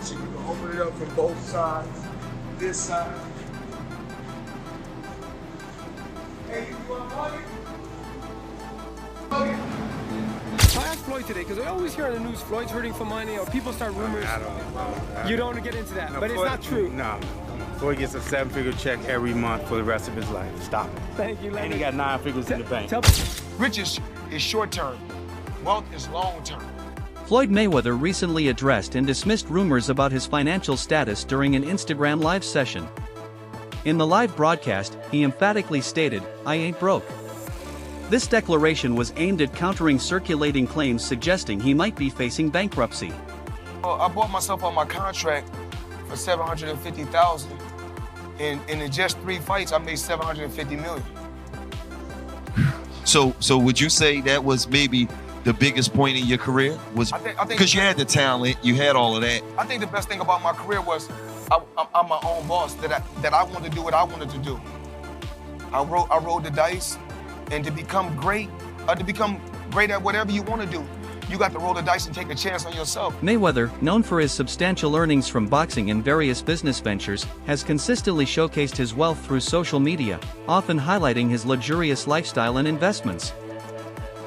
So you can open it up from both sides. This side. Hey, you want money? Okay. I asked Floyd today, because I always hear on the news Floyd's hurting for money, or people start rumors. I don't know. You don't want to get into that, No, but Floyd, it's not true. No. Floyd gets a 7-figure check every month for the rest of his life. Stop it. Thank you, Lenny. And he got 9 figures in the bank. Riches is short term. Wealth is long term. Floyd Mayweather recently addressed and dismissed rumors about his financial status during an Instagram live session. In the live broadcast, he emphatically stated, "I ain't broke." This declaration was aimed at countering circulating claims suggesting he might be facing bankruptcy. Well, I bought myself on my contract for $750,000, and in just 3 fights, I made $750 million. So would you say that was maybe the biggest point in your career? Was I think because you had the talent, you had all of that. I think the best thing about my career was I'm my own boss. That I wanted to do what I wanted to do. I rolled the dice, and to become great at whatever you want to do, you got to roll the dice and take a chance on yourself. Mayweather, known for his substantial earnings from boxing and various business ventures, has consistently showcased his wealth through social media, often highlighting his luxurious lifestyle and investments.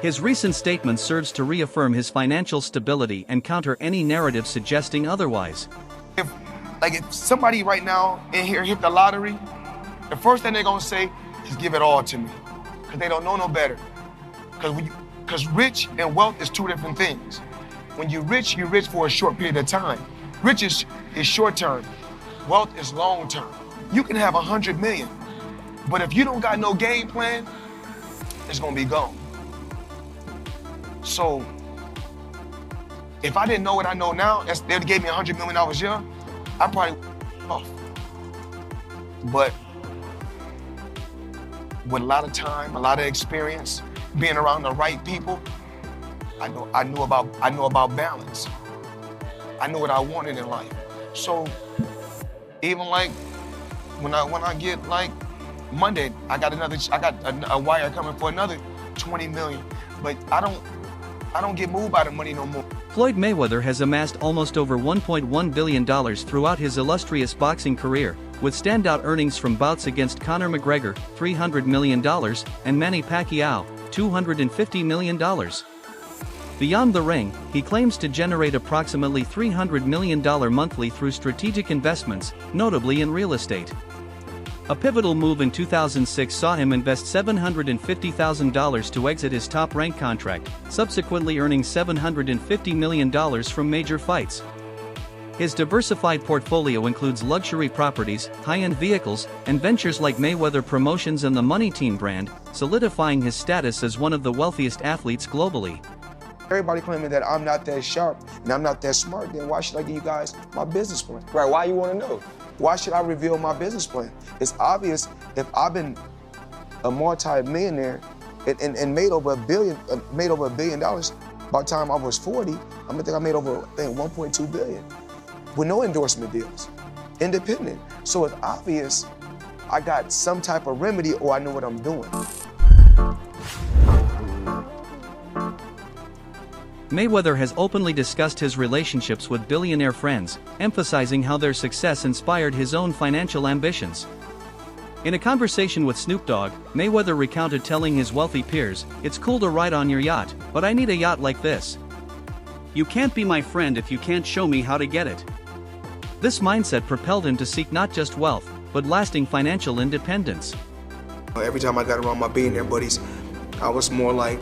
His recent statement serves to reaffirm his financial stability and counter any narrative suggesting otherwise. If somebody right now in here hit the lottery, the first thing they're gonna say is give it all to me, because they don't know no better. Because rich and wealth is two different things. When you're rich for a short period of time. Riches is short term. Wealth is long term. You can have 100 million, but if you don't got no game plan, it's gonna be gone. So, if I didn't know what I know now, they gave me $100 million young, I probably off. But with a lot of time, a lot of experience, being around the right people, I knew about balance. I knew what I wanted in life. So even like when I get like Monday, I got a wire coming for another 20 million. But I don't get moved by the money no more. Floyd Mayweather has amassed almost over $1.1 billion throughout his illustrious boxing career, with standout earnings from bouts against Conor McGregor, $300 million, and Manny Pacquiao, $250 million. Beyond the ring, he claims to generate approximately $300 million monthly through strategic investments, notably in real estate. A pivotal move in 2006 saw him invest $750,000 to exit his top-ranked contract, subsequently earning $750 million from major fights. His diversified portfolio includes luxury properties, high-end vehicles, and ventures like Mayweather Promotions and the Money Team brand, solidifying his status as one of the wealthiest athletes globally. Everybody claiming that I'm not that sharp and I'm not that smart, then why should I give you guys my business plan? Right, why you want to know? Why should I reveal my business plan? It's obvious if I've been a multi-millionaire and made over $1 billion by the time I was 40, I think I made over $1.2 billion with no endorsement deals, independent. So it's obvious I got some type of remedy or I know what I'm doing. Mayweather has openly discussed his relationships with billionaire friends, emphasizing how their success inspired his own financial ambitions. In a conversation with Snoop Dogg, Mayweather recounted telling his wealthy peers, "It's cool to ride on your yacht, but I need a yacht like this. You can't be my friend if you can't show me how to get it." This mindset propelled him to seek not just wealth, but lasting financial independence. Every time I got around my billionaire buddies, I was more like,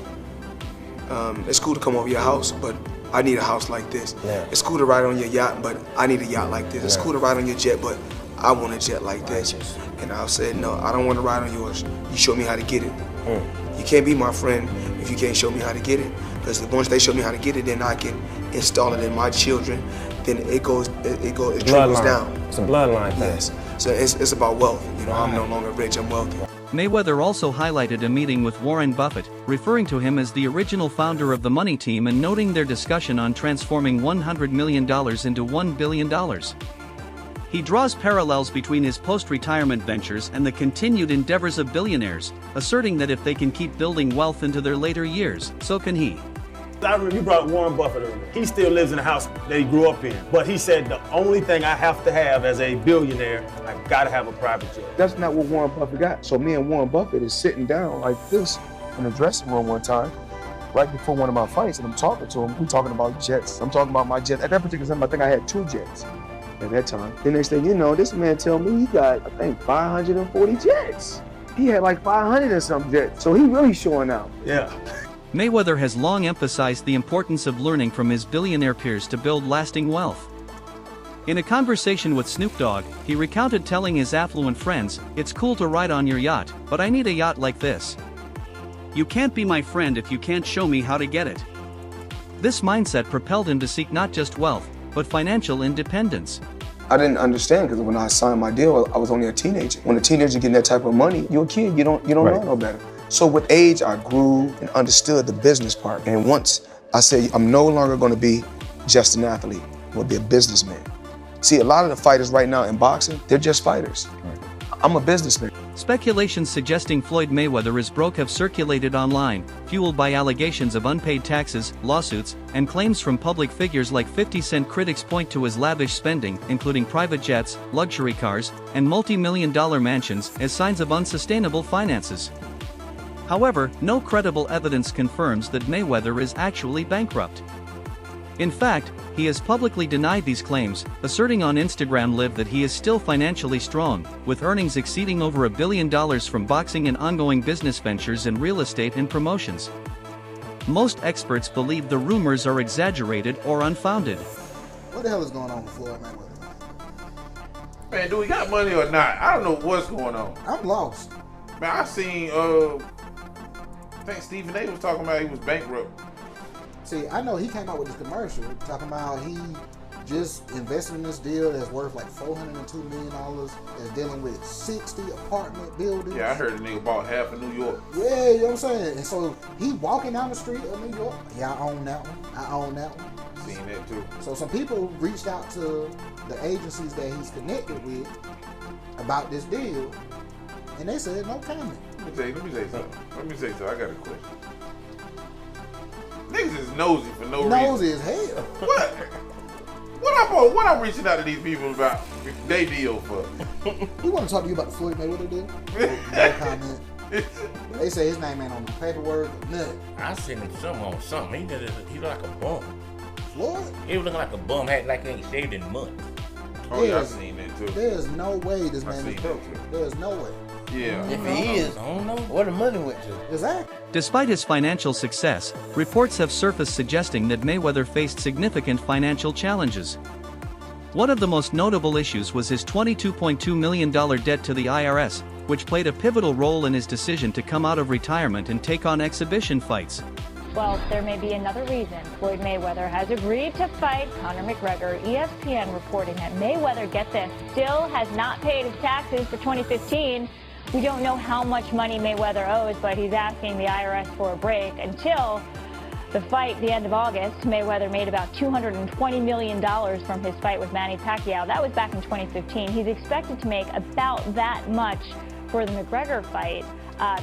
it's cool to come over your house, but I need a house like this. Yeah. It's cool to ride on your yacht, but I need a yacht like this. It's cool to ride on your jet, but I want a jet like this. And I said, no, I don't want to ride on yours. You show me how to get it. You can't be my friend if you can't show me how to get it. Because once they show me how to get it, then I can install it in my children. Then it trickles down. It's a bloodline thing. Yes. So it's about wealth. You know, I'm no longer rich, I'm wealthy. Mayweather also highlighted a meeting with Warren Buffett, referring to him as the original founder of the Money Team and noting their discussion on transforming $100 million into $1 billion. He draws parallels between his post-retirement ventures and the continued endeavors of billionaires, asserting that if they can keep building wealth into their later years, so can he. You brought Warren Buffett earlier. He still lives in the house that he grew up in. But he said the only thing I have to have as a billionaire, I gotta have a private jet. That's not what Warren Buffett got. So me and Warren Buffett is sitting down like this in the dressing room one time, right before one of my fights, and I'm talking to him. We're talking about jets. I'm talking about my jets. At that particular time, I think I had 2 jets at that time. The next thing you know, this man tell me he got, I think, 540 jets. He had like 500 and some jets. So he really showing out. Yeah. Mayweather has long emphasized the importance of learning from his billionaire peers to build lasting wealth. In a conversation with Snoop Dogg, he recounted telling his affluent friends, "It's cool to ride on your yacht, but I need a yacht like this. You can't be my friend if you can't show me how to get it." This mindset propelled him to seek not just wealth, but financial independence. I didn't understand because when I signed my deal, I was only a teenager. When a teenager getting that type of money, you're a kid, you don't know no better. So with age, I grew and understood the business part. And once I said, I'm no longer gonna be just an athlete, I'm gonna be a businessman. See, a lot of the fighters right now in boxing, they're just fighters. I'm a businessman. Speculations suggesting Floyd Mayweather is broke have circulated online, fueled by allegations of unpaid taxes, lawsuits, and claims from public figures like 50 Cent. Critics point to his lavish spending, including private jets, luxury cars, and multi-million-dollar mansions, as signs of unsustainable finances. However, no credible evidence confirms that Mayweather is actually bankrupt. In fact, he has publicly denied these claims, asserting on Instagram Live that he is still financially strong, with earnings exceeding over $1 billion from boxing and ongoing business ventures in real estate and promotions. Most experts believe the rumors are exaggerated or unfounded. What the hell is going on with Floyd Mayweather? Man, do we got money or not? I don't know what's going on. I'm lost. Man, I seen, I think Stephen A was talking about he was bankrupt. See, I know he came out with this commercial talking about he just invested in this deal that's worth like $402 million, that's dealing with 60 apartment buildings. Yeah, I heard the nigga bought half of New York. Yeah, you know what I'm saying? And so he walking down the street of New York. Yeah, I own that one. I own that one. Seen that too. So some people reached out to the agencies that he's connected with about this deal, and they said no comment. Let me say something. I got a question. Niggas is nosy for no reason. Nosy as hell. What? What I'm reaching out to these people about they deal for? He want to talk to you about the Floyd Mayweather deal? No comment. They say his name ain't on the paperwork or nothing. I seen him on something. He look like a bum. Floyd? He was looking like a bum, had like he ain't shaved in months. Oh yeah, I seen that too. There's no way this man is broke. There's no way. Yeah. If he is, I don't know where the money went to. Exactly. Despite his financial success, reports have surfaced suggesting that Mayweather faced significant financial challenges. One of the most notable issues was his $22.2 million debt to the IRS, which played a pivotal role in his decision to come out of retirement and take on exhibition fights. Well, there may be another reason Floyd Mayweather has agreed to fight Conor McGregor. ESPN reporting that Mayweather, get this, still has not paid his taxes for 2015. We don't know how much money Mayweather owes, but he's asking the IRS for a break. Until the fight, the end of August, Mayweather made about $220 million from his fight with Manny Pacquiao. That was back in 2015. He's expected to make about that much for the McGregor fight.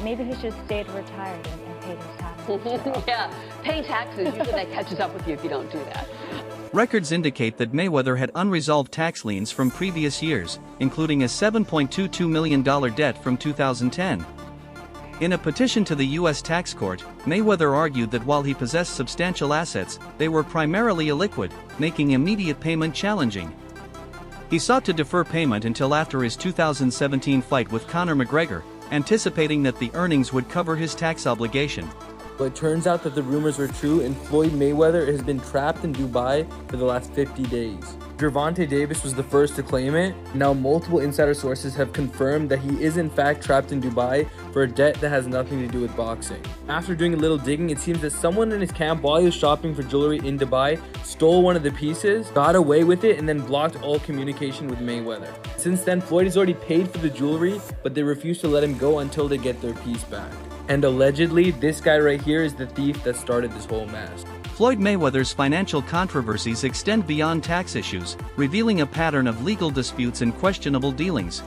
Maybe he should stay retired and pay his taxes. Yeah, paying taxes, usually that catches up with you if you don't do that. Records indicate that Mayweather had unresolved tax liens from previous years, including a $7.22 million debt from 2010. In a petition to the U.S. tax court, Mayweather argued that while he possessed substantial assets, they were primarily illiquid, making immediate payment challenging. He sought to defer payment until after his 2017 fight with Conor McGregor, anticipating that the earnings would cover his tax obligation. But it turns out that the rumors were true, and Floyd Mayweather has been trapped in Dubai for the last 50 days. Gervonta Davis was the first to claim it. Now multiple insider sources have confirmed that he is in fact trapped in Dubai for a debt that has nothing to do with boxing. After doing a little digging, it seems that someone in his camp, while he was shopping for jewelry in Dubai, stole one of the pieces, got away with it, and then blocked all communication with Mayweather. Since then, Floyd has already paid for the jewelry, but they refuse to let him go until they get their piece back. And allegedly, this guy right here is the thief that started this whole mess. Floyd Mayweather's financial controversies extend beyond tax issues, revealing a pattern of legal disputes and questionable dealings.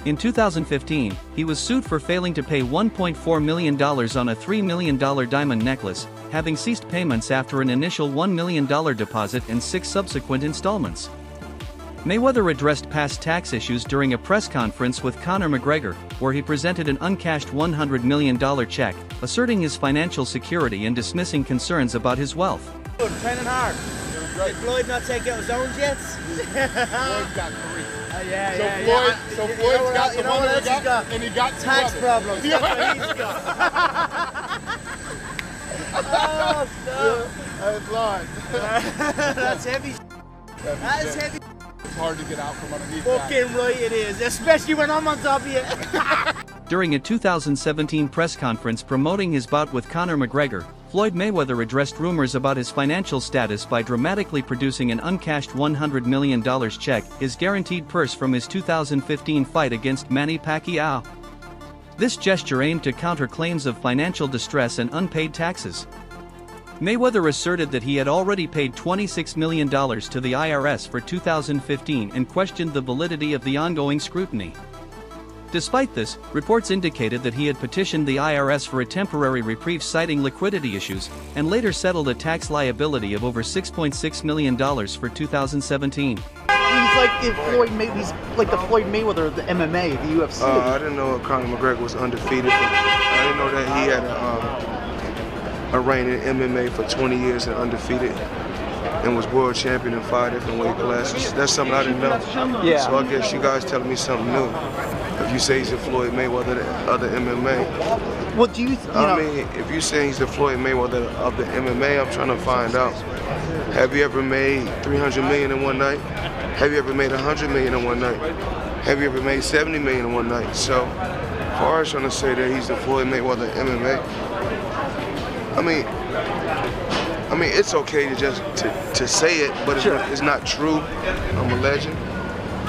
In 2015, he was sued for failing to pay $1.4 million on a $3 million diamond necklace, having ceased payments after an initial $1 million deposit and 6 subsequent installments. Mayweather addressed past tax issues during a press conference with Conor McGregor, where he presented an uncashed $100 million check, asserting his financial security and dismissing concerns about his wealth. Training hard. Did Floyd not take out his own jets? Floyd got 3. Yeah. So Floyd's got the one that he got, and he got 2 tax others. problems. That's what he's got. Oh, no. That's Floyd. That's heavy. That's heavy. It's hard to get out from underneath that. Fucking right it is, especially when I'm on top of you. During a 2017 press conference promoting his bout with Conor McGregor, Floyd Mayweather addressed rumors about his financial status by dramatically producing an uncashed $100 million check, his guaranteed purse from his 2015 fight against Manny Pacquiao. This gesture aimed to counter claims of financial distress and unpaid taxes. Mayweather asserted that he had already paid $26 million to the IRS for 2015 and questioned the validity of the ongoing scrutiny. Despite this, reports indicated that he had petitioned the IRS for a temporary reprieve citing liquidity issues, and later settled a tax liability of over $6.6 million for 2017. He's like the Floyd Mayweather of the MMA, the UFC. I didn't know Conor McGregor was undefeated. I didn't know that he had a reign in MMA for 20 years and undefeated, and was world champion in 5 different weight classes. That's something I didn't know. Yeah. So I guess you guys telling me something new. If you say he's the Floyd Mayweather of the MMA. Well, do you? I mean, if you say he's the Floyd Mayweather of the MMA, I'm trying to find out. Have you ever made $300 million in one night? Have you ever made $100 million in one night? Have you ever made $70 million in one night? So, as far as trying to say that he's the Floyd Mayweather of MMA, I mean, it's okay to just to say it, but it's not true. I'm a legend,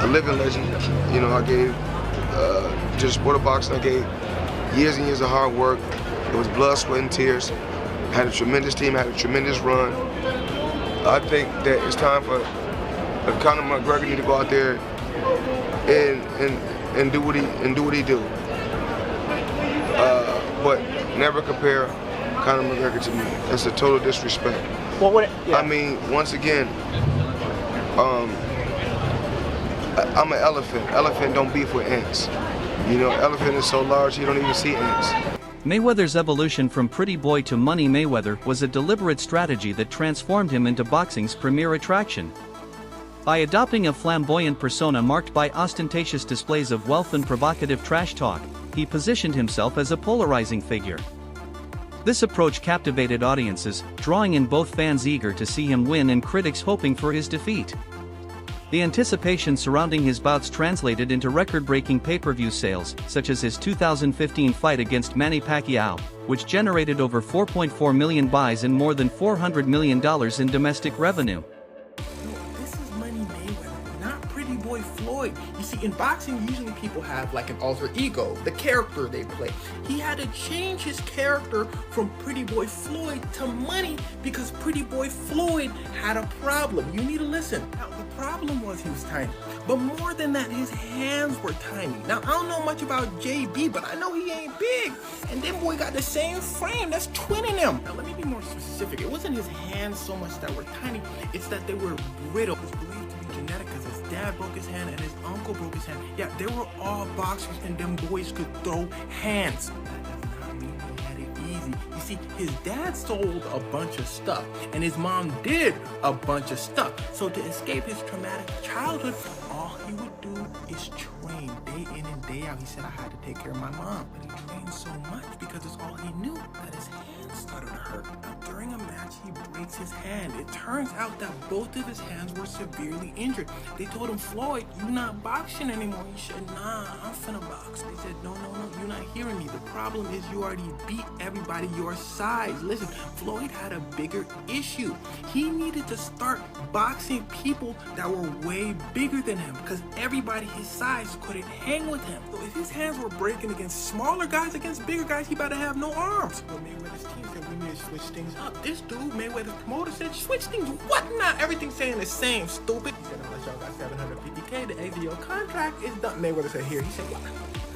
a living legend. You know, I gave just sport of boxing. I gave years and years of hard work. It was blood, sweat, and tears. I had a tremendous team. I had a tremendous run. I think that it's time for Conor McGregor need to go out there and do what he do. But never compare Conor McGregor to me. That's a total disrespect. Well, I mean, once again, I'm an elephant. Elephant don't beef with ants. You know, elephant is so large you don't even see ants. Mayweather's evolution from pretty boy to Money Mayweather was a deliberate strategy that transformed him into boxing's premier attraction. By adopting a flamboyant persona marked by ostentatious displays of wealth and provocative trash talk, he positioned himself as a polarizing figure. This approach captivated audiences, drawing in both fans eager to see him win and critics hoping for his defeat. The anticipation surrounding his bouts translated into record-breaking pay-per-view sales, such as his 2015 fight against Manny Pacquiao, which generated over 4.4 million buys and more than $400 million in domestic revenue. This is Money Mayweather, not Pretty Boy Floyd. You see, in boxing, usually people have like an alter ego, the character they play. He had to change his character from Pretty Boy Floyd to Money because Pretty Boy Floyd had a problem. You need to listen. Now, the problem was he was tiny. But more than that, his hands were tiny. Now, I don't know much about JB, but I know he ain't big. And them boy got the same frame. That's twinning him. Now, let me be more specific. It wasn't his hands so much that were tiny. It's that they were brittle. It's believed to be genetic because his dad broke his hand and his uncle broke his hand. Yeah, they were all boxers and them boys could throw hands. That does not mean he had it easy. You see, his dad sold a bunch of stuff and his mom did a bunch of stuff. So to escape his traumatic childhood, all he would do is train day in and day out. He said, I had to take care of my mom. But he trained so much because it's all he knew that his hands started to hurt. Now, during a match, he breaks his hand. It turns out that both of his hands were severely injured. They told him, Floyd, you're not boxing anymore. He said, nah, I'm finna box. They said, no, you're not hearing me. The problem is you already beat everybody your size. Listen, Floyd had a bigger issue. He needed to start boxing people that were way bigger than him because everybody his size couldn't hang with him. So if his hands were breaking against smaller guys, against bigger guys, he better have no arms. But Mayweather's team said we need to switch things up. This dude, Mayweather's promoter, said switch things. What not? Everything's saying the same, stupid. He said unless y'all got $750K, the exit your contract is done. Mayweather said here. He said, what?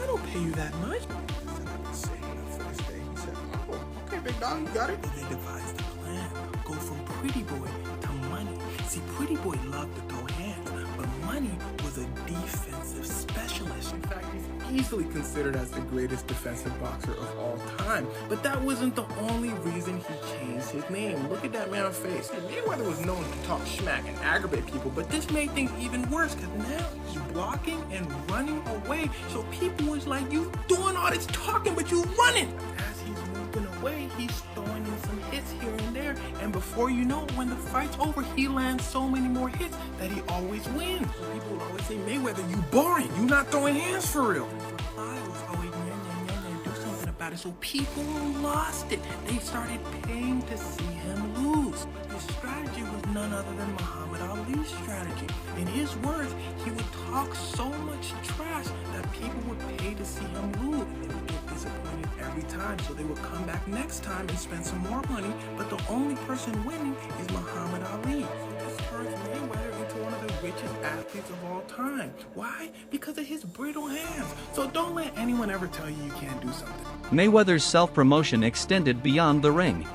I don't pay you that much. He said, I've been saying the first day. He said, oh, okay, big it, dog. You got it. And they devised a plan. Go from Pretty Boy to Money. See, Pretty Boy loved to throw hands, but Money was a defensive specialist. In fact, he's easily considered as the greatest defensive boxer of all time. But that wasn't the only reason he changed his name. Look at that man's face. Mayweather was known to talk smack and aggravate people, but this made things even worse because now he's blocking and running away. So people was like, you doing all this talking, but you running. As he's moving away, he's throwing in some hits here and there. And before you know it, when the fight's over, he lands so many more hits that he always wins. So people would always say, Mayweather, you boring. You not throwing hands for real. I was always do something about it. So people lost it. They started paying to see him lose. His strategy was none other than Muhammad Ali's strategy. In his words, he would talk so much trash that people would pay to see him lose. They would get disappointed every time, so they would come back next time and spend some more money, but the only person winning is Muhammad Ali. So this turns Mayweather into one of the richest athletes of all time. Why? Because of his brittle hands. So don't let anyone ever tell you you can't do something. Mayweather's self-promotion extended beyond the ring.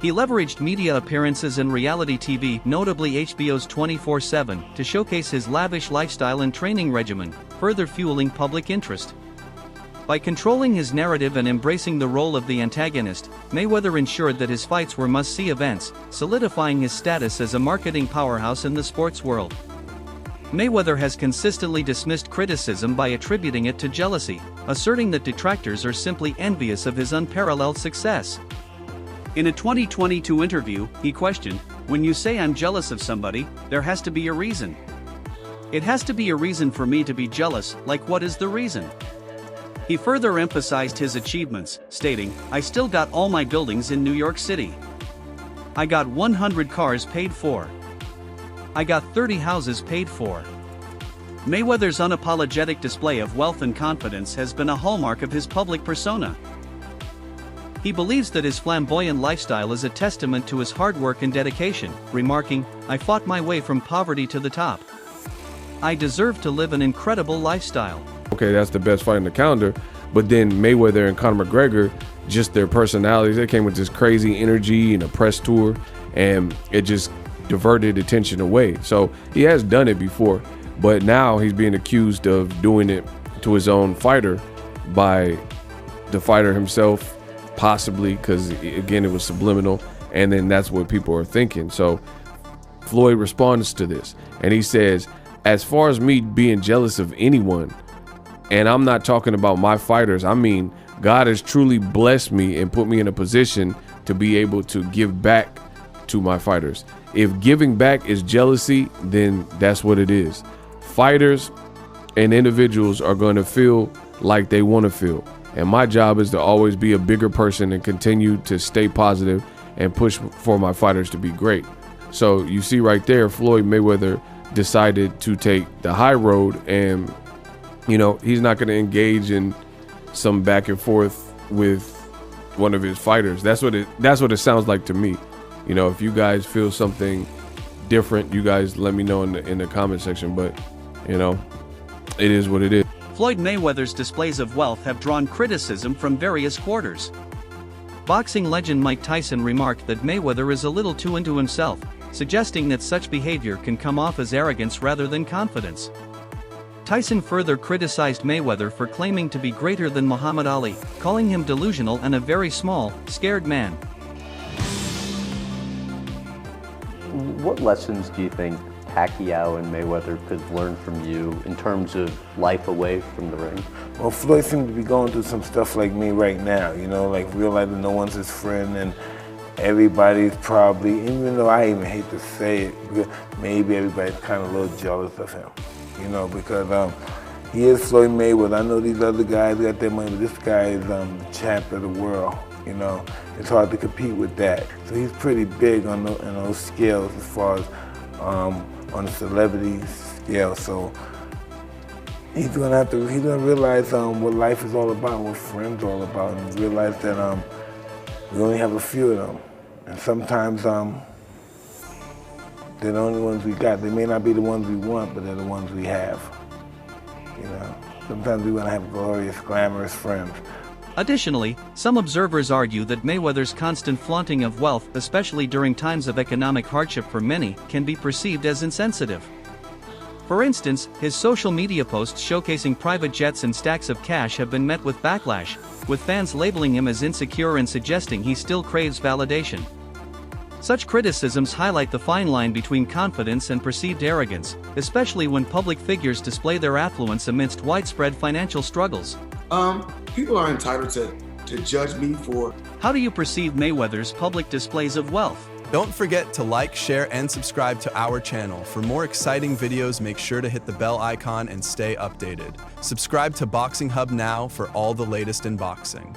He leveraged media appearances and reality TV, notably HBO's 24/7, to showcase his lavish lifestyle and training regimen, further fueling public interest. By controlling his narrative and embracing the role of the antagonist, Mayweather ensured that his fights were must-see events, solidifying his status as a marketing powerhouse in the sports world. Mayweather has consistently dismissed criticism by attributing it to jealousy, asserting that detractors are simply envious of his unparalleled success. In a 2022 interview, he questioned, "When you say I'm jealous of somebody, there has to be a reason. It has to be a reason for me to be jealous, like what is the reason?" He further emphasized his achievements, stating, "I still got all my buildings in New York City. I got 100 cars paid for. I got 30 houses paid for." Mayweather's unapologetic display of wealth and confidence has been a hallmark of his public persona. He believes that his flamboyant lifestyle is a testament to his hard work and dedication, remarking, "I fought my way from poverty to the top. I deserve to live an incredible lifestyle." Okay, that's the best fight in the calendar, but then Mayweather and Conor McGregor, just their personalities, they came with this crazy energy and a press tour, and it just diverted attention away. So he has done it before, but now he's being accused of doing it to his own fighter by the fighter himself, possibly, because again, it was subliminal, and then that's what people are thinking. So Floyd responds to this, and he says, "As far as me being jealous of anyone, and I'm not talking about my fighters, I mean, God has truly blessed me and put me in a position to be able to give back to my fighters. If giving back is jealousy, then that's what it is. Fighters and individuals are going to feel like they want to feel. And my job is to always be a bigger person and continue to stay positive and push for my fighters to be great." So you see right there, Floyd Mayweather decided to take the high road, and you know, he's not going to engage in some back and forth with one of his fighters. That's what it sounds like to me. You know, if you guys feel something different, you guys let me know in the comment section, but you know, it is what it is. Floyd Mayweather's displays of wealth have drawn criticism from various quarters. Boxing legend Mike Tyson remarked that Mayweather is a little too into himself, suggesting that such behavior can come off as arrogance rather than confidence. Tyson further criticized Mayweather for claiming to be greater than Muhammad Ali, calling him delusional and a very small, scared man. What lessons do you think Pacquiao and Mayweather could learn from you in terms of life away from the ring? Well, Floyd seems to be going through some stuff like me right now, you know, like realizing no one's his friend, and everybody's probably, even though I even hate to say it, maybe everybody's kind of a little jealous of him, you know, because he is Floyd Mayweather. I know these other guys got their money, but this guy is the champ of the world, you know. It's hard to compete with that. So he's pretty big on those scales as far as on the celebrity scale. So he's gonna realize what life is all about, what friends are all about, and realize that we only have a few of them. And sometimes they're the only ones we got. They may not be the ones we want, but they're the ones we have. You know, sometimes we want to have glorious, glamorous friends. Additionally, some observers argue that Mayweather's constant flaunting of wealth, especially during times of economic hardship for many, can be perceived as insensitive. For instance, his social media posts showcasing private jets and stacks of cash have been met with backlash, with fans labeling him as insecure and suggesting he still craves validation. Such criticisms highlight the fine line between confidence and perceived arrogance, especially when public figures display their affluence amidst widespread financial struggles. People are entitled to judge me for. How do you perceive Mayweather's public displays of wealth? Don't forget to like, share, and subscribe to our channel. For more exciting videos, make sure to hit the bell icon and stay updated. Subscribe to Boxing Hub now for all the latest in boxing.